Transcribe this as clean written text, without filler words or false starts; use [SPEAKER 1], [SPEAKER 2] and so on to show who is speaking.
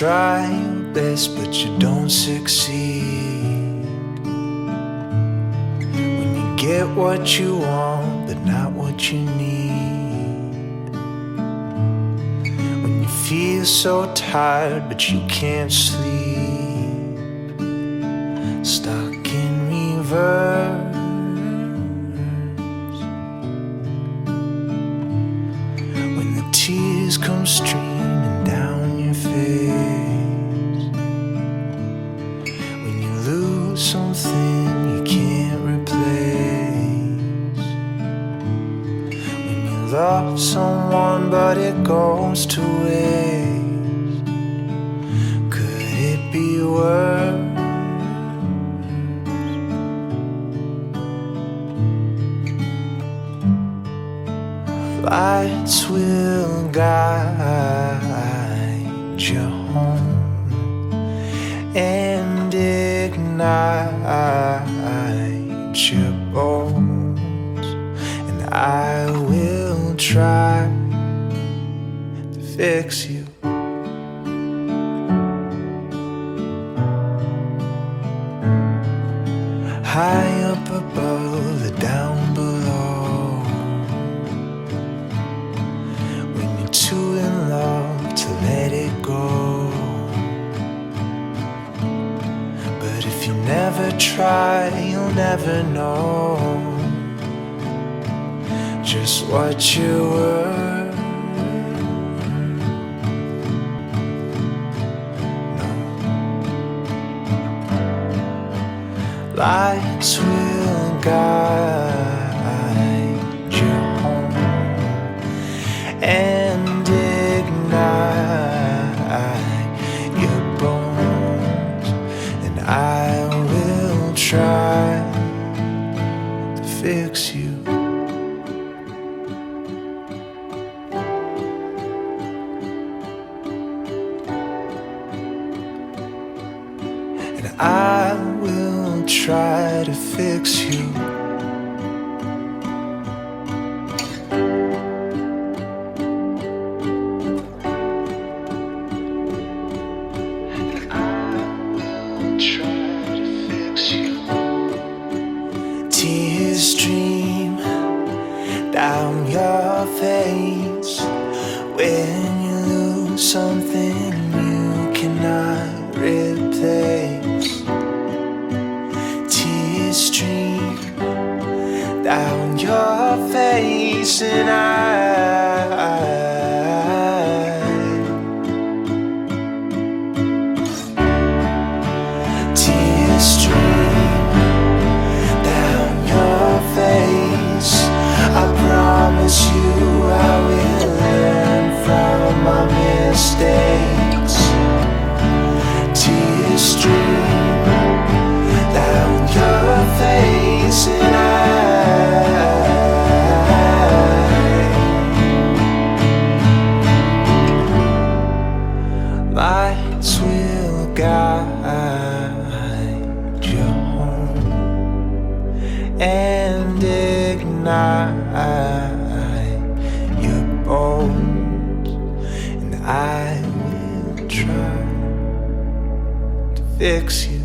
[SPEAKER 1] try your best, but you don't succeed. When you get what you want, but not what you need. When you feel so tired, but you can't sleep. Stuck in reverse. When the tears come streaming down your face. When you lose something you can't replace. When you love someone but it goes to waste. Could it be worse? Lights will guide you home and ignite your bones, and I will try to fix you. High up above the down below. Too in love to let it go. But if you never try, you'll never know just what you were. No. Lights will guide you home and ignite your bones, and I will try to fix you. And I will try to fix you. Tears stream down your face when you lose something you cannot replace. Tears stream down your face, and tears stream down your face. I promise you I will learn from my mistakes. Tears stream down your face, and lights will guide you home and ignite your bones, and I will try to fix you.